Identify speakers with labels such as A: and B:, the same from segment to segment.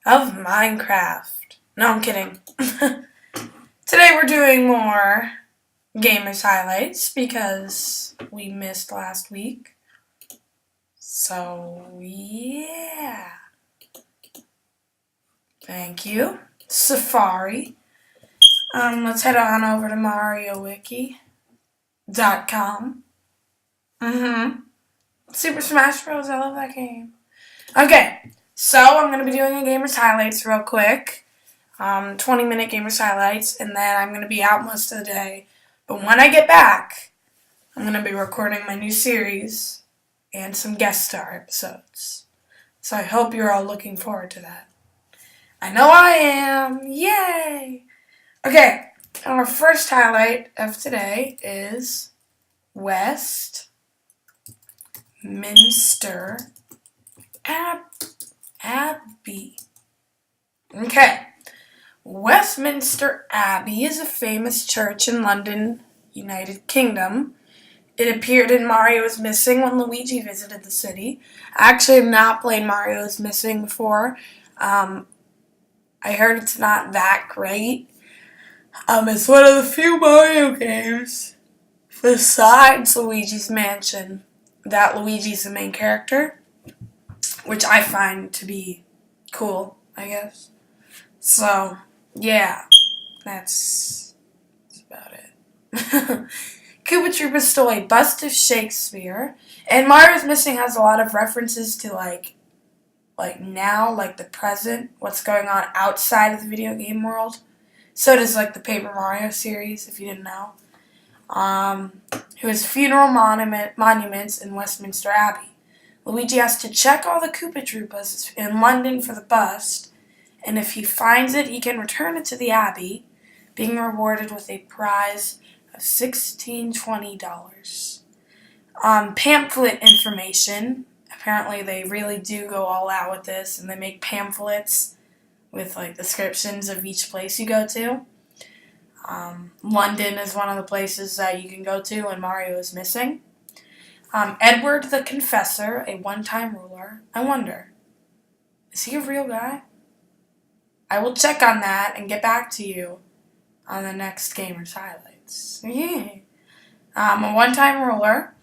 A: of Minecraft. No, I'm kidding. Today we're doing more Gamers Highlights because we missed last week. So, yeah. Thank you. Safari. Let's head on over to MarioWiki.com. Super Smash Bros. I love that game. Okay, so I'm going to be doing a Gamers Highlights real quick. 20-minute Gamers Highlights, and then I'm going to be out most of the day. But when I get back, I'm going to be recording my new series and some guest star episodes. So I hope you're all looking forward to that. I know I am! Yay! Okay, our first highlight of today is Westminster Abbey. Okay. Westminster Abbey is a famous church in London, United Kingdom. It appeared in Mario is Missing when Luigi visited the city. I actually have not played Mario is Missing before. I heard it's not that great. It's one of the few Mario games, besides Luigi's Mansion, that Luigi's the main character, which I find to be cool, I guess. So, yeah, that's about it. Koopa Troopa stole a bust of Shakespeare, and Mario's Missing has a lot of references to like now, like the present, what's going on outside of the video game world. So does like the Paper Mario series, if you didn't know. Who has funeral monuments in Westminster Abbey. Luigi has to check all the Koopa Troopas in London for the bust, and if he finds it, he can return it to the Abbey, being rewarded with a prize of $1620. Pamphlet information. Apparently they really do go all out with this, and they make pamphlets with like descriptions of each place you go to. London is one of the places that you can go to when Mario is Missing. Edward the Confessor, a one-time ruler. I wonder, is he a real guy? I will check on that and get back to you on the next Gamers Highlights. Yeah. A one-time ruler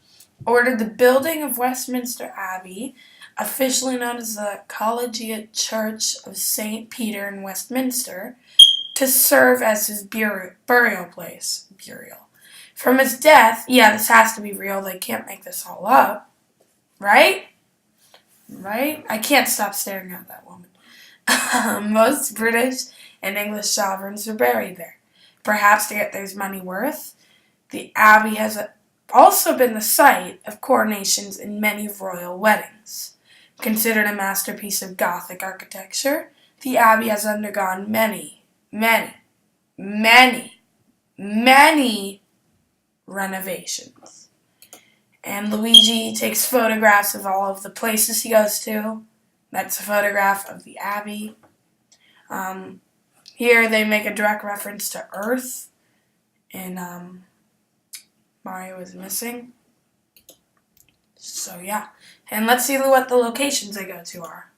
A: ordered the building of Westminster Abbey, officially known as the Collegiate Church of St. Peter in Westminster, to serve as his burial place. From his death, yeah, this has to be real. They can't make this all up. Right? Right? I can't stop staring at that woman. Most British and English sovereigns were buried there. Perhaps to get their money worth. The Abbey has also been the site of coronations in many royal weddings. Considered a masterpiece of Gothic architecture, the Abbey has undergone many renovations. And Luigi takes photographs of all of the places he goes to. That's a photograph of the Abbey. Here they make a direct reference to Earth in Mario is Missing. So yeah. And let's see what the locations they go to are.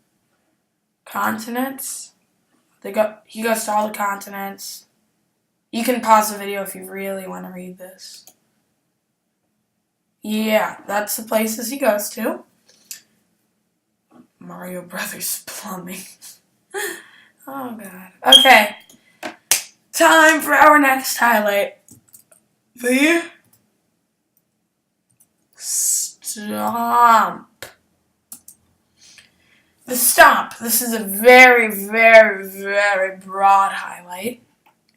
A: Continents. He goes to all the continents. You can pause the video if you really want to read this. Yeah, that's the places he goes to. Mario Brothers Plumbing. Oh, God. Okay. Time for our next highlight. The Stomp. The Stomp. This is a very broad highlight.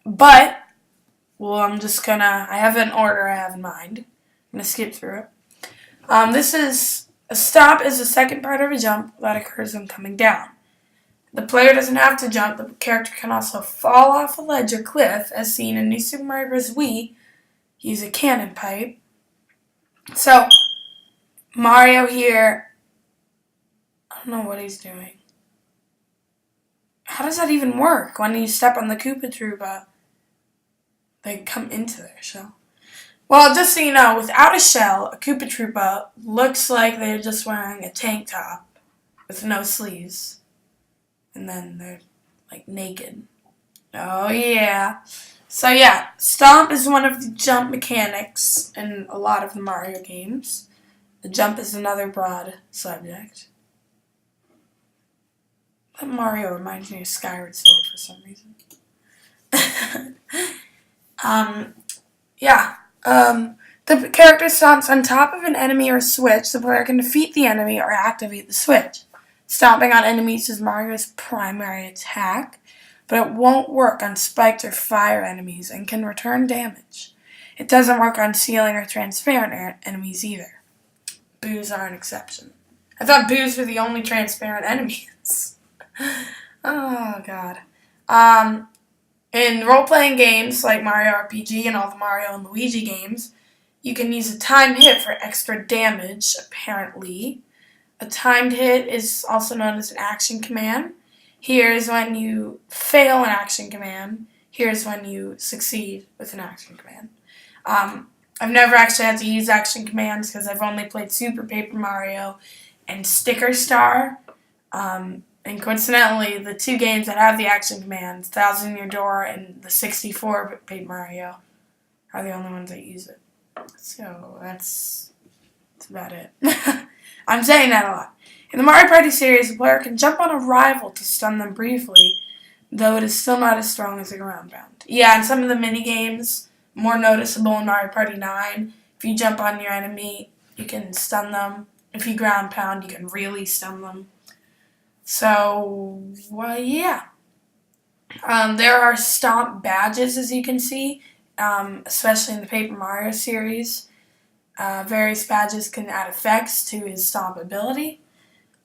A: But, well, I have an order I have in mind. I'm going to skip through it. A stomp is the second part of a jump that occurs when coming down. The player doesn't have to jump. The character can also fall off a ledge or cliff, as seen in New Super Mario Bros. Wii. Use a cannon pipe. So, Mario here, I don't know what he's doing. How does that even work? When you step on the Koopa Troopa, they come into their shell. Well, just so you know, without a shell, a Koopa Troopa looks like they're just wearing a tank top with no sleeves. and then they're like naked. Oh yeah. So yeah, Stomp is one of the jump mechanics in a lot of the Mario games. The jump is another broad subject. That Mario reminds me of Skyward Sword for some reason. Yeah. The character stomps on top of an enemy or switch. The player can defeat the enemy or activate the switch. Stomping on enemies is Mario's primary attack, but it won't work on spiked or fire enemies and can return damage. It doesn't work on ceiling or transparent enemies either. Boos are an exception. I thought boos were the only transparent enemies. Oh, God. In role-playing games like Mario RPG and all the Mario and Luigi games, you can use a timed hit for extra damage, apparently. A timed hit is also known as an action command. Here is when you fail an action command. Here's when you succeed with an action command. I've never actually had to use action commands because I've only played Super Paper Mario and Sticker Star. And coincidentally, the two games that have the action commands, Thousand Year Door and the 64 Paper Mario, are the only ones that use it. So that's about it. I'm saying that a lot. In the Mario Party series, the player can jump on a rival to stun them briefly, though it is still not as strong as a ground pound. Yeah, in some of the mini games, more noticeable in Mario Party 9, if you jump on your enemy, you can stun them. If you ground pound, you can really stun them. So, well, yeah. There are Stomp badges, as you can see, especially in the Paper Mario series. Various badges can add effects to his Stomp ability.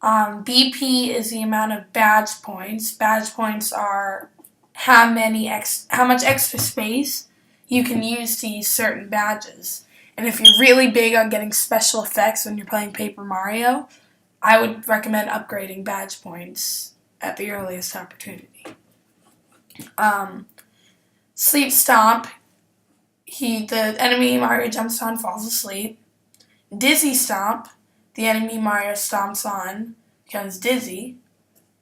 A: BP is the amount of badge points. Badge points are how much extra space you can use to use certain badges. And if you're really big on getting special effects when you're playing Paper Mario, I would recommend upgrading badge points at the earliest opportunity. Sleep Stomp. The enemy Mario jumps on falls asleep. Dizzy Stomp. The enemy Mario stomps on becomes dizzy.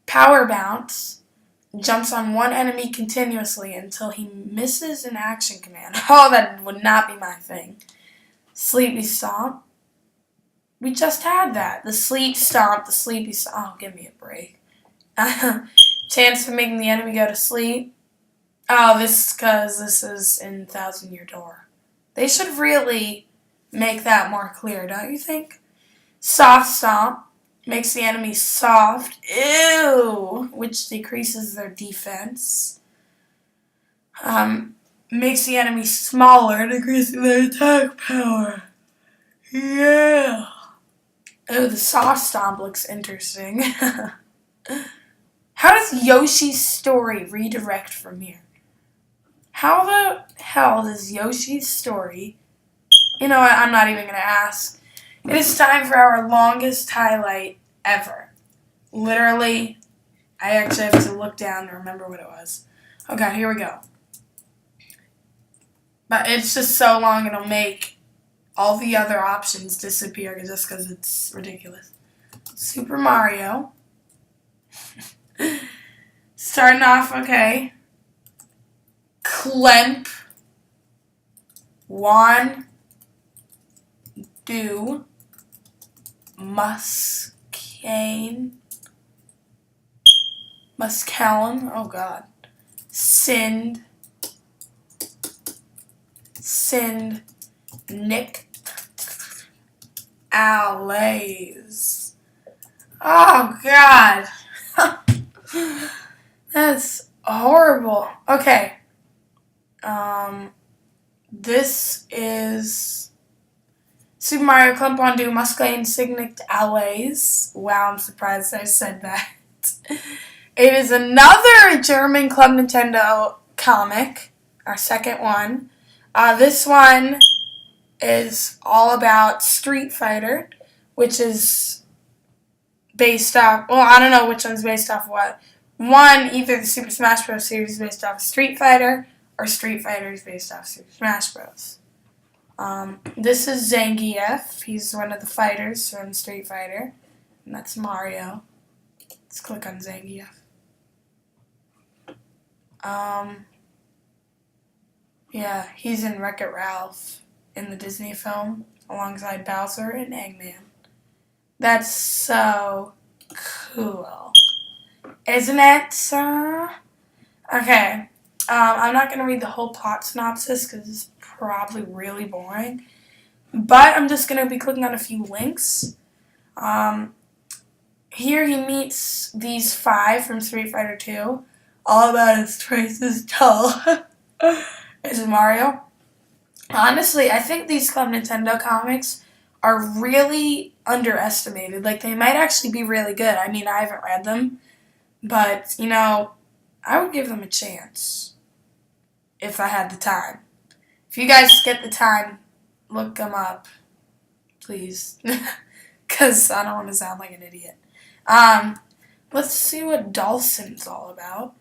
A: Power Bounce. Jumps on one enemy continuously until he misses an action command. Oh, that would not be my thing. Sleepy Stomp. We just had that. The Sleep Stomp, the Sleepy Stomp. Oh, give me a break. Chance of making the enemy go to sleep. Oh, this is because this is in Thousand Year Door. They should really make that more clear, don't you think? Soft Stomp makes the enemy soft. Ew! Which decreases their defense. Makes the enemy smaller, decreasing their attack power. Yeah! Oh, the Soft Stomp looks interesting. How does Yoshi's story redirect from here? How the hell does Yoshi's story... You know what, I'm not even going to ask. It is time for our longest highlight ever. Literally, I actually have to look down to remember what it was. Okay, here we go. But it's just so long it'll make all the other options disappear just because it's ridiculous. Super Mario. Starting off, okay. Clemp. 1, 2, Muscane. Muscallon. Oh, God. Sind. Nick. Allays. Oh, God. That's horrible. Okay. This is Super Mario Clump on Do Musclane Signet Allays. Wow, I'm surprised I said that. It is another German Club Nintendo comic, our second one. This one is all about Street Fighter, which is based off, well, I don't know which one's based off what. One, either the Super Smash Bros. Series is based off Street Fighter, or Street Fighter is based off Super Smash Bros. This is Zangief. He's one of the fighters from Street Fighter, and that's Mario. Let's click on Zangief. Um, yeah, he's in Wreck-It Ralph in the Disney film alongside Bowser and Eggman. That's so cool, isn't it? Okay. I'm not going to read the whole plot synopsis because it's probably really boring. But I'm just going to be clicking on a few links. Here he meets these 5 from Street Fighter 2. All about his twice as tall as Mario. Honestly, I think these Club Nintendo comics are really underestimated. Like, they might actually be really good. I mean, I haven't read them. But, I would give them a chance if I had the time. If you guys get the time, look them up, please. Because I don't want to sound like an idiot. Let's see what Dawson's all about.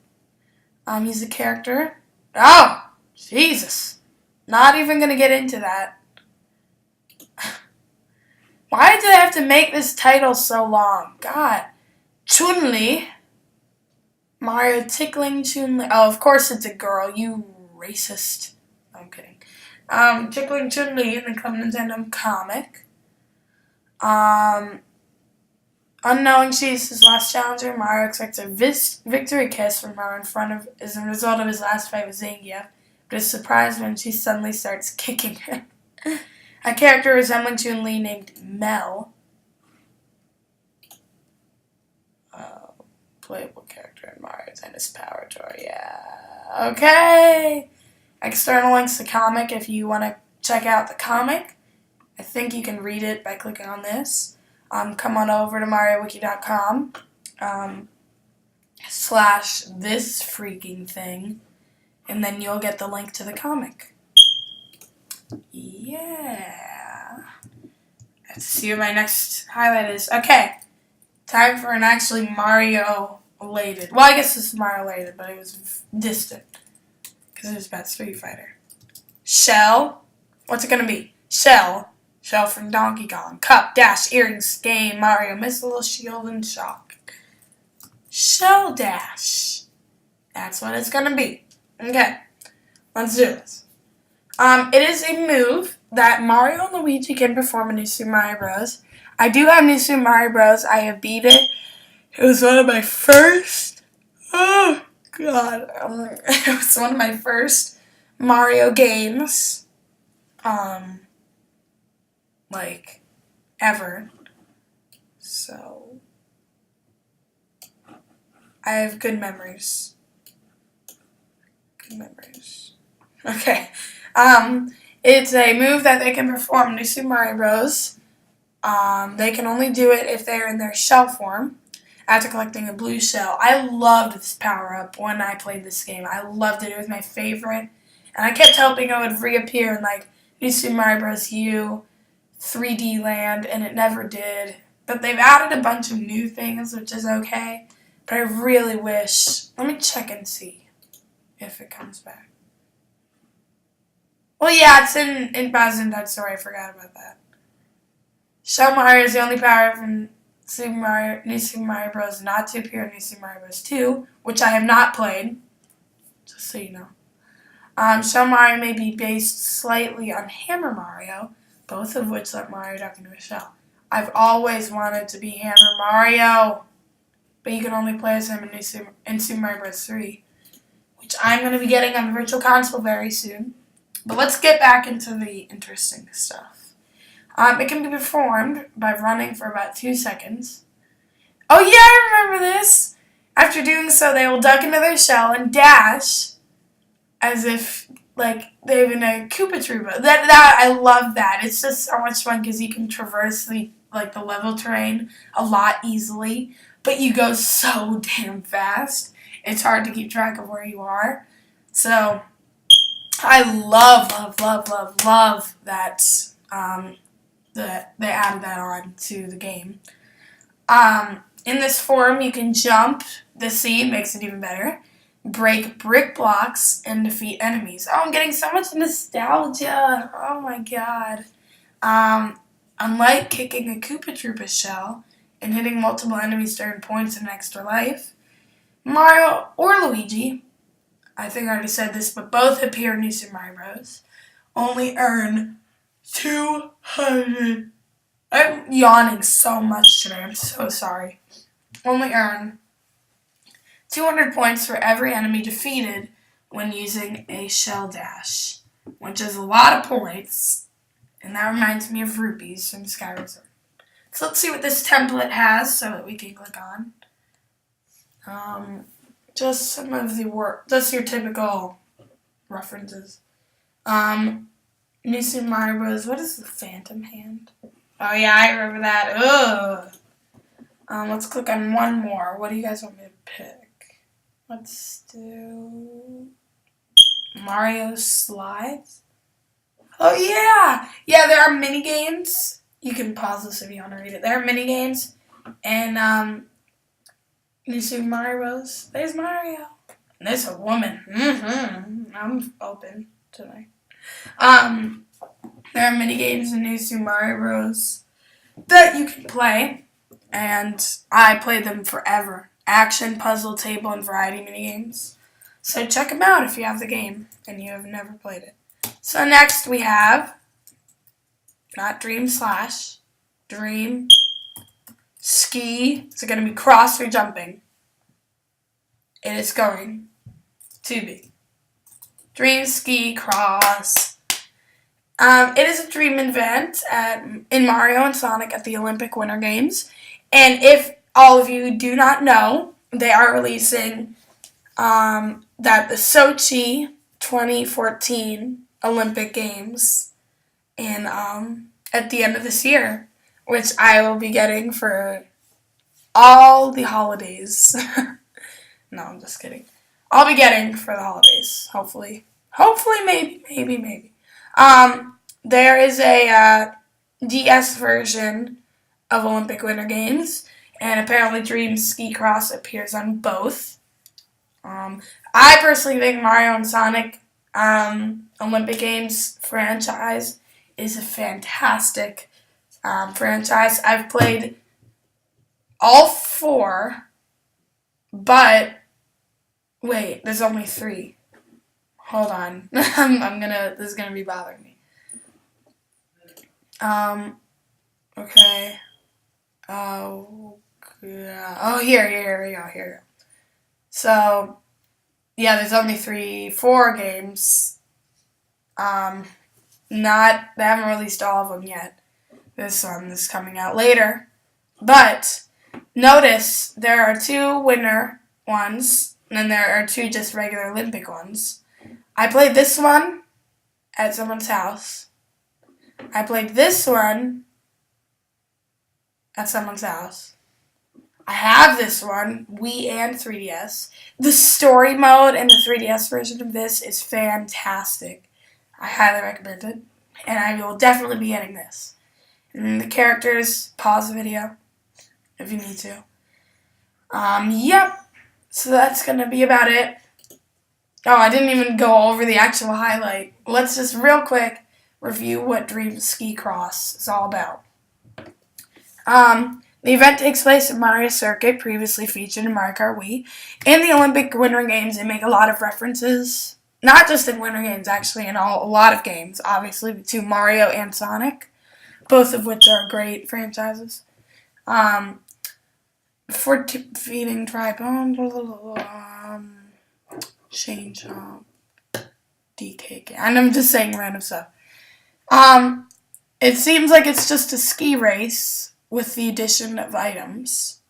A: He's a character. Oh, Jesus. Not even going to get into that. Why did I have to make this title so long? God. Chun-Li. Mario tickling Chun-Li. Oh, of course it's a girl. You racist. I'm kidding. Tickling Chun-Li in the Club Nintendo comic. Unknowing she's his last challenger, Mario expects a victory kiss from her in front of as a result of his last fight with Zangief, but is surprised when she suddenly starts kicking him. A character resembling Chun-Li named Mel. Playable character in Mario Tennis Power Tour, yeah. Okay! External links to comic if you want to check out the comic. I think you can read it by clicking on this. Come on over to MarioWiki.com / this freaking thing, and then you'll get the link to the comic. Yeah. Let's see what my next highlight is. Okay. Time for an actually Mario-related. Well, I guess this is Mario-related, but it was distant. Because it was about Street Fighter. Shell. What's it going to be? Shell. Shell from Donkey Kong. Cup, Dash, Earrings, Game, Mario, Missile, Shield, and Shock. Shell Dash. That's what it's going to be. Okay. Let's do this. It is a move that Mario and Luigi can perform in New Super Mario Bros. I do have New Super Mario Bros. I have beat it. It was one of my first... Oh, God. It was one of my first Mario games. Ever. So, I have good memories. Good memories. Okay. It's a move that they can perform in New Super Mario Bros. They can only do it if they're in their shell form after collecting a blue shell. I loved this power-up when I played this game. I loved it. It was my favorite. And I kept hoping it would reappear in, New Super Mario Bros. U, 3D Land, and it never did. But they've added a bunch of new things, which is okay. But I really wish... Let me check and see if it comes back. Well, yeah, it's in Bowser's Inside Story. I forgot about that. Shell Mario is the only power from New Super Mario Bros. Not to appear in New Super Mario Bros. 2, which I have not played, just so you know. Shell Mario may be based slightly on Hammer Mario, both of which let Mario duck into a shell. I've always wanted to be Hammer Mario, but you can only play as him in Super Mario Bros. 3, which I'm going to be getting on the Virtual Console very soon. But let's get back into the interesting stuff. It can be performed by running for about 2 seconds. Oh yeah, I remember this! After doing so, they will duck into their shell and dash as if, they're in a Koopa Troopa. I love that. It's just so much fun because you can traverse the level terrain a lot easily, but you go so damn fast. It's hard to keep track of where you are. So, I love that that they added that on to the game. In this form, you can jump the sea, makes it even better, break brick blocks, and defeat enemies. Oh, I'm getting so much nostalgia. Oh my god. Unlike kicking a Koopa Troopa shell and hitting multiple enemies to earn points and extra life, Mario or Luigi I think I already said this, but both appear in New Super Mario Bros. Only earn 200. I'm yawning so much today. I'm so sorry. Only earn 200 points for every enemy defeated when using a shell dash, which is a lot of points. And that reminds me of rupees from Skyward Sword. So let's see what this template has so that we can click on. Just some of the just your typical references. New Super Mario Bros. What is the Phantom Hand? Oh yeah, I remember that. Ugh. Let's click on one more. What do you guys want me to pick? Let's do Mario Slides. Oh yeah! Yeah, there are mini games. You can pause this if you want to read it. There are mini games. And New Super Mario Bros. There's Mario. And there's a woman. I'm open tonight. There are mini games in New Super Mario Bros. That you can play. And I played them forever. Action, puzzle, table, and variety mini games. So check them out if you have the game and you have never played it. So next we have, not Dream Slash, Dream Ski. Is it going to be cross or jumping? It is going to be Dream Ski Cross. It is a dream event in Mario and Sonic at the Olympic Winter Games. And if all of you do not know, they are releasing that the Sochi 2014 Olympic Games in at the end of this year, which I will be getting for all the holidays. No, I'm just kidding. I'll be getting for the holidays, hopefully. Hopefully, maybe. There is a DS version of Olympic Winter Games, and apparently Dream Ski Cross appears on both. I personally think Mario and Sonic Olympic Games franchise is a fantastic franchise. I've played all 4, but wait, there's only 3. Hold on. This is gonna be bothering me. Okay. Oh, yeah. Oh, here we go. So, yeah, there's only 4 games. They haven't released all of them yet. This one is coming out later. But, notice, there are 2 winter ones, and then there are 2 just regular Olympic ones. I played this one at someone's house. I played this one at someone's house. I have this one, Wii and 3DS. The story mode in the 3DS version of this is fantastic. I highly recommend it. And I will definitely be getting this. And the characters, pause the video if you need to. Yep. So that's going to be about it. Oh, I didn't even go over the actual highlight. Let's just real quick review what Dream Ski Cross is all about. The event takes place at Mario Circuit, previously featured in Mario Kart Wii. In the Olympic Winter Games, they make a lot of references, not just in Winter Games, actually, in a lot of games, obviously, to Mario and Sonic, both of which are great franchises. For defeating Tribone, change DK, and I'm just saying random stuff. It seems like it's just a ski race with the addition of items,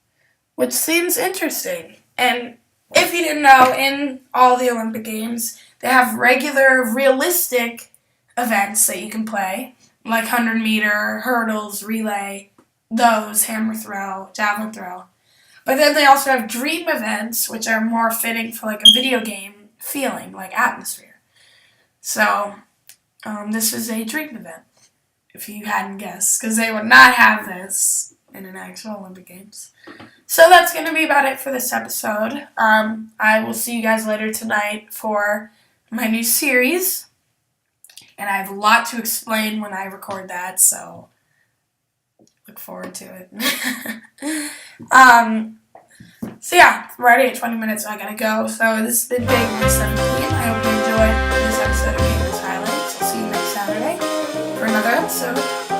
A: which seems interesting. And if you didn't know, in all the Olympic Games, they have regular, realistic events that you can play, like 100-meter, hurdles, relay, those, hammer throw, javelin throw. But then they also have dream events, which are more fitting for like a video game feeling, like atmosphere. So, this is a dream event, if you hadn't guessed, because they would not have this in an actual Olympic Games. So that's going to be about it for this episode. I will see you guys later tonight for my new series, and I have a lot to explain when I record that, so look forward to it. So yeah, we're already at 20 minutes, so I gotta go. So this has been Big Week 17. I hope you enjoyed this episode of Famous Highlights. I'll see you next Saturday for another episode.